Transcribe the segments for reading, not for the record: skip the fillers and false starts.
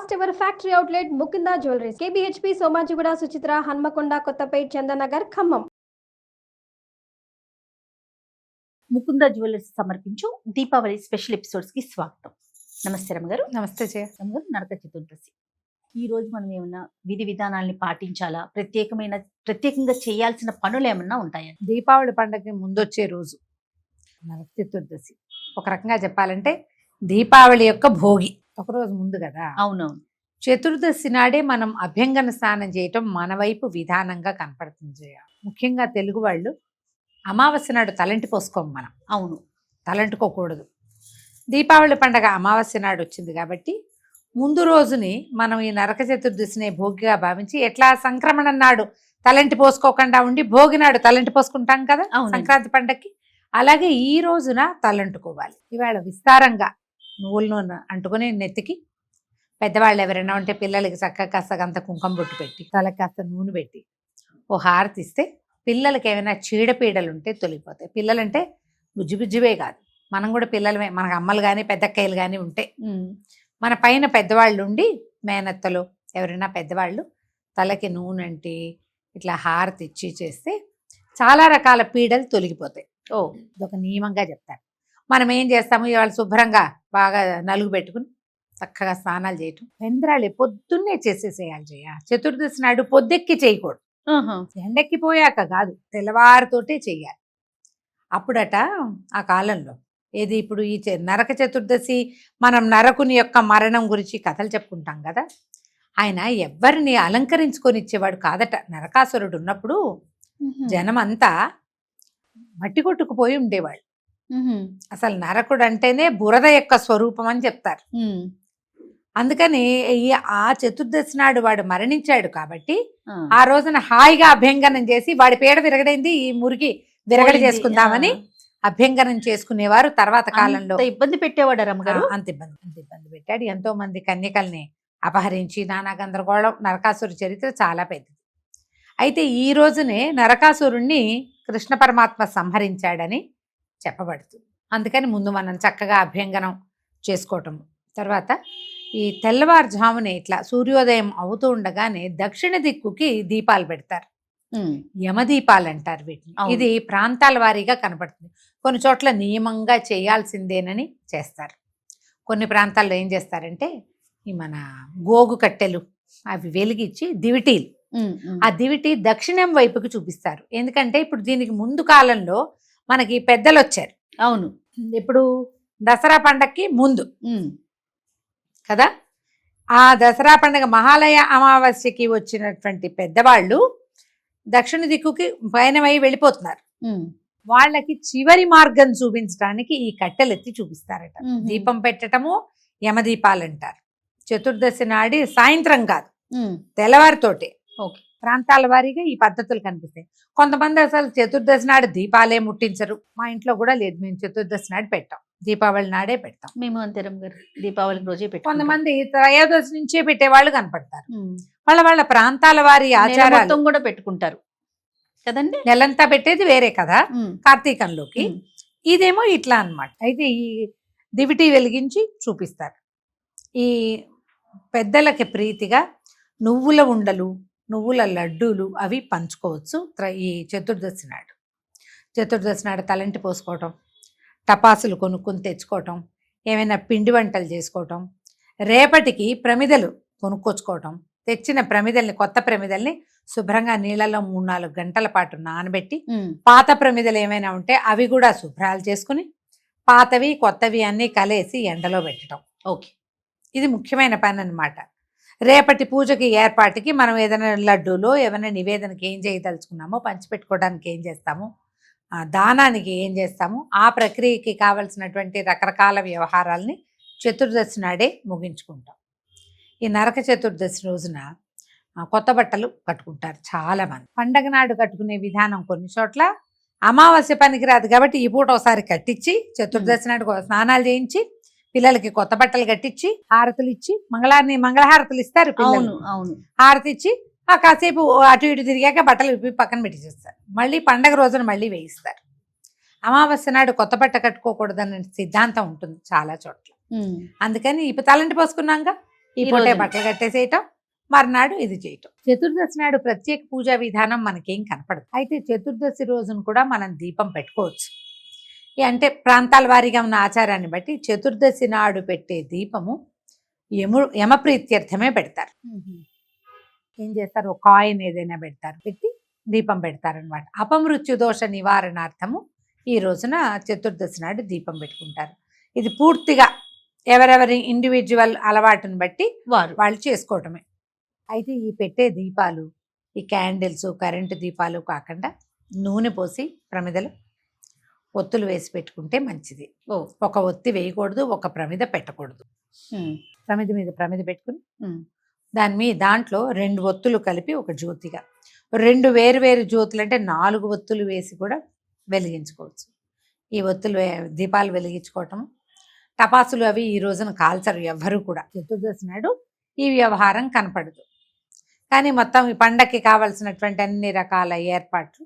First ever factory outlet Mukunda jewelleries KBHP Somajiguda Suchitra Hanamkonda Kothapet Chandanagar Khammam. Mukunda jewellers సమర్పించు Deepavali special episodes కి స్వాగతం. నమస్తే రమ్మగారు. నమస్తే రమ్మగారు, నరక చతుర్దశి. ఈ రోజు మనం ఏమన్నా విధి విధానాల్ని పాటించాలా, ప్రత్యేకంగా చేయాల్సిన పనులు ఏమన్నా ఉంటాయా? దీపావళి పండుగకి ముందొచ్చే రోజు నరక చతుర్దశి. ఒక రకంగా చెప్పాలంటే దీపావళి యొక్క భోగి ఒకరోజు ముందు కదా. అవునవును. చతుర్దశి నాడే మనం అభ్యంగన స్నానం చేయటం మన వైపు విధానంగా కనపడుతుంది. ముఖ్యంగా తెలుగు వాళ్ళు అమావాస్య నాడు తలంటి పోసుకోం మనం. అవును, తలంటుకోకూడదు. దీపావళి పండగ అమావాస్య నాడు వచ్చింది కాబట్టి ముందు రోజుని మనం ఈ నరక చతుర్దశిని భోగిగా భావించి ఎట్లా సంక్రమణ నాడు తలంటి పోసుకోకుండా ఉండి భోగి నాడు తలంటి పోసుకుంటాం కదా సంక్రాంతి పండగకి, అలాగే ఈ రోజున తలంటుకోవాలి. ఇవాళ విస్తారంగా నువ్వుల నూనె అంటుకుని నెత్తికి, పెద్దవాళ్ళు ఎవరైనా ఉంటే పిల్లలకి చక్కగా కాస్త కుంకుమ బొట్టు పెట్టి తలకి కాస్త నూనె పెట్టి ఓ హారతి ఇస్తే పిల్లలకి ఏమైనా చీడపీడలు ఉంటే తొలగిపోతాయి. పిల్లలంటే బుజ్జివే కాదు, మనం కూడా పిల్లలమే. మనకు అమ్మలు కానీ పెద్దక్కయ్యలు కానీ ఉంటే మన పైన పెద్దవాళ్ళు ఉండి మేనత్తలు ఎవరైనా పెద్దవాళ్ళు తలకి నూనె అంటే ఇట్లా హారతి ఇచ్చి చేస్తే చాలా రకాల పీడలు తొలగిపోతాయి. ఇదొక నియమంగా చెప్తారు. మనం ఏం చేస్తాము, ఇవాళ శుభ్రంగా బాగా నలుగు పెట్టుకుని చక్కగా స్నానాలు చేయటం. వెంద్రాళ్ళు పొద్దున్నే చేసేసేయాలి. చతుర్దశి నాడు పొద్దెక్కి చేయకూడదు, ఎండెక్కిపోయాక కాదు, తెల్లవారితోటే చెయ్యాలి. అప్పుడట ఆ కాలంలో ఏది ఇప్పుడు ఈ నరక చతుర్దశి మనం నరకుని యొక్క మరణం గురించి కథలు చెప్పుకుంటాం కదా. ఆయన ఎవ్వరిని అలంకరించుకొని ఇచ్చేవాడు కాదట. నరకాసురుడు ఉన్నప్పుడు జనం అంతా మట్టి కొట్టుకుపోయి ఉండేవాళ్ళు. అసలు నరకుడు అంటేనే బురద యొక్క స్వరూపం అని చెప్తారు. అందుకని ఆ చతుర్దశి నాడు వాడు మరణించాడు కాబట్టి ఆ రోజున హాయిగా అభ్యంగనం చేసి వాడి పీడ విరగడైంది, ఈ మురికి విరగడ చేసుకుందామని అభ్యంగనం చేసుకునేవారు. తర్వాత కాలంలో ఇబ్బంది పెట్టేవాడు రమ్మగారు. అంత ఇబ్బంది పెట్టాడు. ఎంతో మంది కన్యకల్ని అపహరించి నానా గందరగోళం. నరకాసురు చరిత్ర చాలా పెద్దది. అయితే ఈ రోజునే నరకాసురుణ్ణి కృష్ణ పరమాత్మ సంహరించాడని చెప్పబడుతుంది. అందుకని ముందు మనం చక్కగా అభ్యంగనం చేసుకోవటం. తర్వాత ఈ తెల్లవారుజామునే ఇట్లా సూర్యోదయం అవుతూ ఉండగానే దక్షిణ దిక్కుకి దీపాలు పెడతారు. యమదీపాలు అంటారు వీటిని. ఇది ప్రాంతాల వారీగా కనపడుతుంది. కొన్ని చోట్ల నియమంగా చేయాల్సిందేనని చేస్తారు. కొన్ని ప్రాంతాల్లో ఏం చేస్తారంటే ఈ మన గోగు కట్టెలు అవి వెలిగించి దివిటీలు, ఆ దివిటి దక్షిణం వైపుకి చూపిస్తారు. ఎందుకంటే ఇప్పుడు దీనికి ముందు కాలంలో మనకి పెద్దలు వచ్చారు. అవును, ఇప్పుడు దసరా పండగకి ముందు కదా, ఆ దసరా పండగ మహాలయ అమావాస్యకి వచ్చినటువంటి పెద్దవాళ్ళు దక్షిణ దిక్కుకి పయనమై వెళ్ళిపోతున్నారు. వాళ్ళకి చివరి మార్గం చూపించడానికి ఈ కట్టెలు ఎత్తి చూపిస్తారట. దీపం పెట్టటము యమదీపాలు అంటారు. చతుర్దశి నాడి సాయంత్రం కాదు, తెల్లవారితోటే. ప్రాంతాల వారీగా ఈ పద్ధతులు కనిపిస్తాయి. కొంతమంది అసలు చతుర్దశి నాడు దీపాలే ముట్టించరు. మా ఇంట్లో కూడా లేదు, మేము చతుర్దశి నాడు పెట్టాం, దీపావళి నాడే పెడతాం. మేము అంతరం గారు దీపావళి రోజే పెట్టాం. కొంతమంది త్రయోదశి నుంచే పెట్టేవాళ్ళు కనపడతారు. వాళ్ళ ప్రాంతాల వారి ఆచారాలు కూడా పెట్టుకుంటారు కదండి. నెలంతా పెట్టేది వేరే కదా కార్తీకంలోకి, ఇదేమో ఇట్లా అన్నమాట. అయితే ఈ దివిటి వెలిగించి చూపిస్తారు. ఈ పెద్దలకి ప్రీతిగా నువ్వుల ఉండలు, నువ్వుల లడ్డూలు అవి పంచుకోవచ్చు ఈ చతుర్దశి నాడు. చతుర్దశి నాడు తలంటి పోసుకోవటం, టపాసులు కొనుక్కొని తెచ్చుకోవటం, ఏమైనా పిండి వంటలు చేసుకోవటం, రేపటికి ప్రమిదలు కొనుక్కొచ్చుకోవటం. తెచ్చిన ప్రమిదల్ని, కొత్త ప్రమిదల్ని శుభ్రంగా నీళ్ళలో 3-4 గంటల పాటు నానబెట్టి, పాత ప్రమిదలు ఏమైనా ఉంటే అవి కూడా శుభ్రాలు చేసుకుని పాతవి కొత్తవి అన్నీ కలిసి ఎండలో పెట్టడం. ఇది ముఖ్యమైన పని అన్నమాట. రేపటి పూజకి ఏర్పాటుకి మనం ఏదైనా లడ్డూలో ఏమైనా నివేదనకి ఏం చేయదలుచుకున్నామో, పంచిపెట్టుకోవడానికి ఏం చేస్తాము, దానానికి ఏం చేస్తాము, ఆ ప్రక్రియకి కావలసినటువంటి రకరకాల వ్యవహారాలని చతుర్దశి నాడే ముగించుకుంటాం. ఈ నరక చతుర్దశి రోజున కొత్త బట్టలు కట్టుకుంటారు చాలా మంది. పండగ నాడు కట్టుకునే విధానం కొన్ని చోట్ల అమావాస్య పనికిరాదు కాబట్టి ఈ పూట ఒకసారి కట్టించి చతుర్దశి నాడు స్నానాలు చేయించి పిల్లలకి కొత్త బట్టలు కట్టించి హారతులు ఇచ్చి మంగళహారతులు ఇస్తారు. అవును, హారతి ఇచ్చి కాసేపు అటు ఇటు తిరిగాక బట్టలు విప్పి పక్కన పెట్టించేస్తారు. మళ్ళీ పండగ రోజున మళ్ళీ వేయిస్తారు. అమావాస్య నాడు కొత్త బట్ట కట్టుకోకూడదనే సిద్ధాంతం ఉంటుంది చాలా చోట్ల. అందుకని ఇప్పుడు తలంటి పోసుకున్నాక ఈ ఈ పూటే రోజున. బట్టలు కట్టేసేయటం, మర్నాడు ఇది చేయటం. చతుర్దశి నాడు ప్రత్యేక పూజా విధానం మనకేం కనపడదు. అయితే చతుర్దశి రోజున కూడా మనం దీపం పెట్టుకోవచ్చు. అంటే ప్రాంతాల వారీగా ఉన్న ఆచారాన్ని బట్టి చతుర్దశి నాడు పెట్టే దీపము యమప్రీత్యర్థమే పెడతారు. ఏం చేస్తారు, ఒక కాయిన్ ఏదైనా పెడతారు, పెట్టి దీపం పెడతారనమాట. అపమృత్యు దోష నివారణార్థము ఈ రోజున చతుర్దశి నాడు దీపం పెట్టుకుంటారు. ఇది పూర్తిగా ఎవరెవరి ఇండివిజువల్ అలవాటుని బట్టి వాళ్ళు చేసుకోవటమే. అయితే ఈ పెట్టే దీపాలు, ఈ క్యాండిల్స్, కరెంటు దీపాలు కాకుండా నూనె పోసి ప్రమిదలు ఒత్తులు వేసి పెట్టుకుంటే మంచిది. ఒక ఒత్తి వేయకూడదు, ఒక ప్రమిద పెట్టకూడదు. ప్రమిద మీద ప్రమిద పెట్టుకుని దాంట్లో 2 ఒత్తులు కలిపి ఒక జ్యోతిగా, 2 వేరు జ్యోతులు అంటే 4 ఒత్తులు వేసి కూడా వెలిగించుకోవచ్చు. ఈ ఒత్తులు దీపాలు వెలిగించుకోవటం, టపాసులు అవి ఈ రోజున కాల్చరు ఎవ్వరూ కూడా. చతుర్దశి నాడు ఈ వ్యవహారం కనపడదు. కానీ మొత్తం ఈ పండగకి కావాల్సినటువంటి అన్ని రకాల ఏర్పాట్లు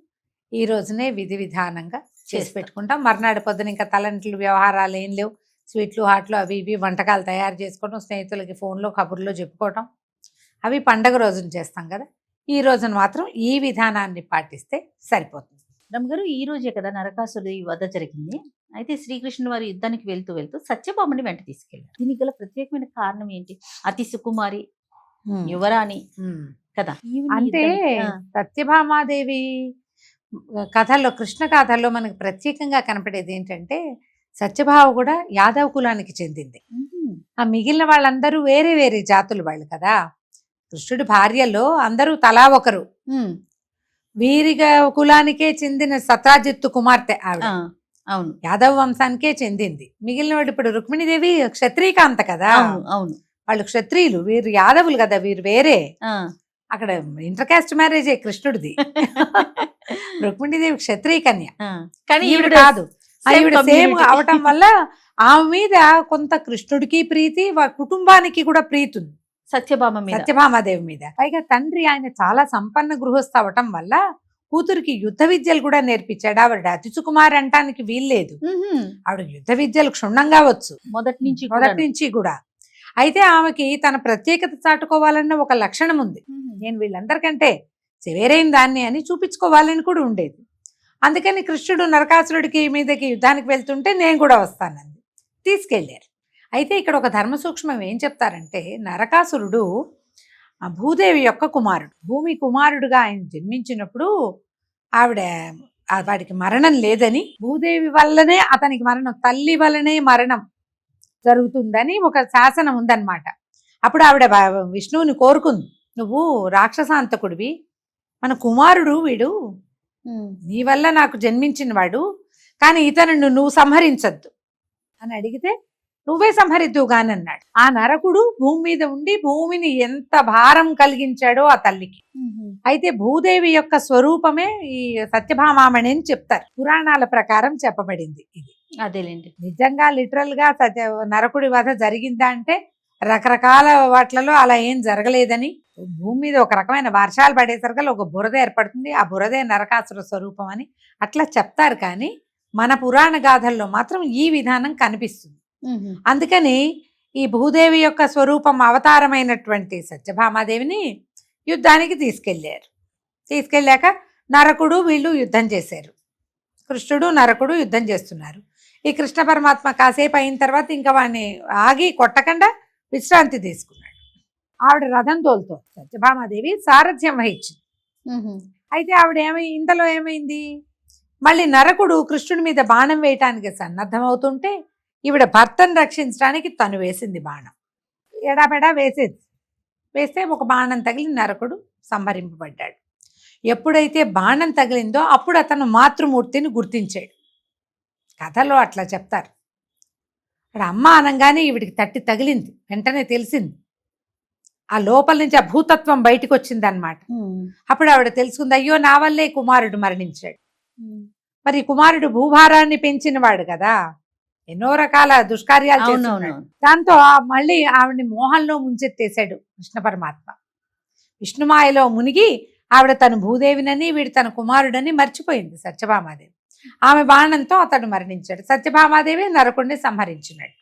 ఈ రోజునే విధి విధానంగా చేసి పెట్టుకుంటాం. మర్నాడు పొద్దున ఇంకా తలంట్లు వ్యవహారాలు ఏం లేవు. స్వీట్లు, హాట్లు అవి ఇవి వంటకాలు తయారు చేసుకోవడం, స్నేహితులకి ఫోన్లో కబుర్లో చెప్పుకోవటం, అవి పండగ రోజున చేస్తాం కదా. ఈ రోజున మాత్రం ఈ విధానాన్ని పాటిస్తే సరిపోతుంది. రమ్మగారు, ఈ రోజే కదా నరకాసురుడి వధ జరిగింది. అయితే శ్రీకృష్ణుడు వారి యుద్ధానికి వెళ్తూ సత్యభామని వెంట తీసుకెళ్లారు. దీనికి గల ప్రత్యేకమైన కారణం ఏంటి? అతి సుకుమారి యువరాణి కదా. అంటే సత్యభామాదేవి కథల్లో, కృష్ణ కథల్లో మనకు ప్రత్యేకంగా కనపడేది ఏంటంటే సత్యభామ కూడా యాదవ కులానికి చెందింది. ఆ మిగిలిన వాళ్ళందరూ వేరే వేరే జాతులు వాళ్ళు కదా. కృష్ణుడి భార్యలో అందరూ తలా ఒకరు. వీరిగా కులానికే చెందిన సత్రాజిత్తు కుమార్తె ఆవిడ. అవును, యాదవ వంశానికే చెందింది. మిగిలిన వాడు ఇప్పుడు రుక్మిణీదేవి క్షత్రియకాంత కదా. అవును, వాళ్ళు క్షత్రియులు, వీరు యాదవులు కదా, వీరు వేరే. అక్కడ ఇంటర్ కాస్ట్ మ్యారేజే కృష్ణుడిది. రుక్మిణీదేవి క్షత్రియ కన్య, కానీ ఈవిడ కాదు. ఈవిడ సేమ్ అవటం వల్ల ఆమె మీద కొంత కృష్ణుడికి ప్రీతి, కుటుంబానికి కూడా ప్రీతి ఉంది సత్యభామాదేవి మీద. పైగా తండ్రి ఆయన చాలా సంపన్న గృహస్థ అవటం వల్ల కూతురికి యుద్ధ విద్యలు కూడా నేర్పించాడు. ఆవిడ అతి సుకుమారి అంటానికి వీల్లేదు. ఆవిడ యుద్ధ విద్యలు క్షుణ్ణంగా వచ్చు మొదటి నుంచి కూడా. అయితే ఆమెకి తన ప్రత్యేకత చాటుకోవాలన్న ఒక లక్షణం ఉంది. నేను వీళ్ళందరికంటే వేరైన దాన్ని అని చూపించుకోవాలని కూడా ఉండేది. అందుకని కృష్ణుడు నరకాసురుడికి మీదకి యుద్ధానికి వెళ్తుంటే నేను కూడా వస్తానంది, తీసుకెళ్లారు. అయితే ఇక్కడ ఒక ధర్మ సూక్ష్మం ఏం చెప్తారంటే, నరకాసురుడు భూదేవి యొక్క కుమారుడు. భూమి కుమారుడుగా ఆయన జన్మించినప్పుడు ఆవిడ వాడికి మరణం లేదని, భూదేవి వల్లనే అతనికి మరణం, తల్లి వల్లనే మరణం జరుగుతుందని ఒక శాసనం ఉందన్నమాట. అప్పుడు ఆవిడ విష్ణువుని కోరుకుంది, నువ్వు రాక్షసాంతకుడివి, మన కుమారుడు వీడు, నీ వల్ల నాకు జన్మించిన వాడు, కానీ ఇతను నువ్వు సంహరించద్దు అని అడిగితే నువ్వే సంహరిద్దువు గాని అన్నాడు. ఆ నరకుడు భూమి మీద ఉండి భూమిని ఎంత భారం కలిగించాడో ఆ తల్లికి. అయితే భూదేవి యొక్క స్వరూపమే ఈ సత్యభామామణి అని చెప్తారు, పురాణాల ప్రకారం చెప్పబడింది ఇది. అదేలేండి, నిజంగా లిటరల్ గా నరకుడి వధ జరిగిందా అంటే రకరకాల వాట్లలో అలా ఏం జరగలేదని, భూమి మీద ఒక రకమైన వర్షాలు పడేసరికల్లా ఒక బురద ఏర్పడుతుంది, ఆ బురదే నరకాసుర స్వరూపం అని అట్లా చెప్తారు. కానీ మన పురాణ గాథల్లో మాత్రం ఈ విధానం కనిపిస్తుంది. అందుకని ఈ భూదేవి యొక్క స్వరూపం అవతారమైనటువంటి సత్యభామాదేవిని యుద్ధానికి తీసుకెళ్ళాక నరకుడు వీళ్ళు యుద్ధం చేశారు. కృష్ణుడు నరకుడు యుద్ధం చేస్తున్నారు. ఈ కృష్ణ పరమాత్మ కాసేపు అయిన తర్వాత ఇంకా వాడిని ఆగి కొట్టకుండా విశ్రాంతి తీసుకున్నాడు. ఆవిడ రథం తోలుతో సత్యభామాదేవి సారథ్యం వహించింది. అయితే ఆవిడ ఇంతలో ఏమైంది, మళ్ళీ నరకుడు కృష్ణుడి మీద బాణం వేయటానికి సన్నద్ధమవుతుంటే ఈవిడ భర్తను రక్షించడానికి తను వేసింది బాణం. ఎడాపెడా వేస్తే ఒక బాణం తగిలి నరకుడు సంహరింపబడ్డాడు. ఎప్పుడైతే బాణం తగిలిందో అప్పుడు అతను మాతృమూర్తిని గుర్తించాడు. కథలో అట్లా చెప్తారు. అక్కడ అమ్మ అనగానే ఈవిడికి తగిలింది, వెంటనే తెలిసింది. ఆ లోపల నుంచి ఆ భూతత్వం బయటకు వచ్చింది అనమాట. అప్పుడు ఆవిడ తెలుసుకుంది, అయ్యో నా వల్లే కుమారుడు మరణించాడు. మరి కుమారుడు భూభారాన్ని పెంచిన వాడు కదా, ఎన్నో రకాల దుష్కార్యాలు చేస్తున్నాడు. దాంతో మళ్ళీ ఆవిడని మోహంలో ముంచెత్తేశాడు కృష్ణ పరమాత్మ. విష్ణుమాయలో మునిగి ఆవిడ తను భూదేవినని వీడు తన కుమారుడని మర్చిపోయింది సత్యభామాదేవి. ఆమె బాణంతో అతడు మరణించాడు. సత్యభామాదేవి నరకుడిని సంహరించినాడు.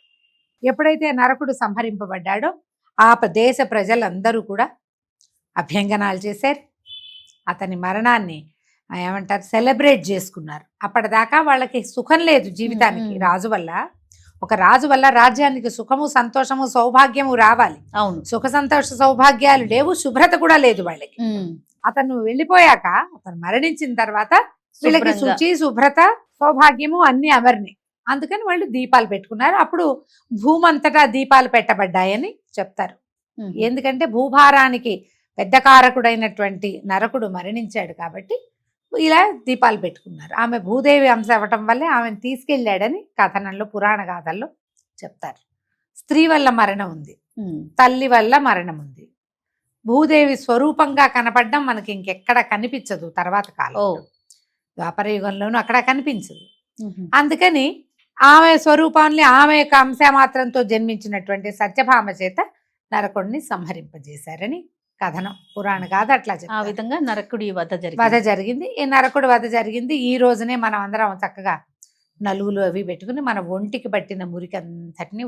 ఎప్పుడైతే నరకుడు సంహరింపబడ్డాడో ఆ దేశ ప్రజలందరూ కూడా అభ్యంగనాలు చేశారు. అతని మరణాన్ని ఏమంటారు సెలబ్రేట్ చేసుకున్నారు. అప్పటిదాకా వాళ్ళకి సుఖం లేదు జీవితానికి. రాజు వల్ల, ఒక రాజు వల్ల రాజ్యానికి సుఖము సంతోషము సౌభాగ్యము రావాలి. అవును. సుఖ సంతోష సౌభాగ్యాలు లేవు, శుభ్రత కూడా లేదు వాళ్ళకి. అతను వెళ్ళిపోయాక, అతను మరణించిన తర్వాత వీళ్ళకి శుచి శుభ్రత సౌభాగ్యము అన్ని అమర్ని. అందుకని వాళ్ళు దీపాలు పెట్టుకున్నారు. అప్పుడు భూమంతటా దీపాలు పెట్టబడ్డాయని చెప్తారు. ఎందుకంటే భూభారానికి పెద్ద కారకుడైనటువంటి నరకుడు మరణించాడు కాబట్టి ఇలా దీపాలు పెట్టుకున్నారు. ఆమె భూదేవి అంశ అవ్వటం వల్లే ఆమెను తీసుకెళ్ళాడని కథనంలో పురాణ గాథల్లో చెప్తారు. స్త్రీ వల్ల మరణం ఉంది, తల్లి వల్ల మరణం ఉంది. భూదేవి స్వరూపంగా కనపడడం మనకి ఇంకెక్కడ కనిపించదు. తర్వాత కాలం ద్వాపర యుగంలోనూ అక్కడ కనిపించదు. అందుకని ఆమె స్వరూపాన్ని, ఆమె యొక్క అంశ మాత్రంతో జన్మించినటువంటి సత్యభామ చేత నరకుడిని సంహరింపజేశారని కథనం, పురాణ గాథ అట్లా ఆ విధంగా నరకుడి వధ జరిగింది. ఈ నరకుడి వధ జరిగింది. ఈ రోజునే మనం అందరం చక్కగా నలుగులు అవి పెట్టుకుని మన ఒంటికి పట్టిన మురికి అంతటిని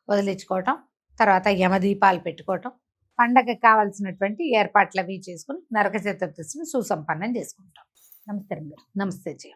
వదిలించుకోవటం, తర్వాత యమదీపాలు పెట్టుకోవటం, పండగకి కావాల్సినటువంటి ఏర్పాట్లు అవి చేసుకుని నరక చతుర్దశిని సుసంపన్నం చేసుకుంటాం. నమస్తే. నమస్తే జయ.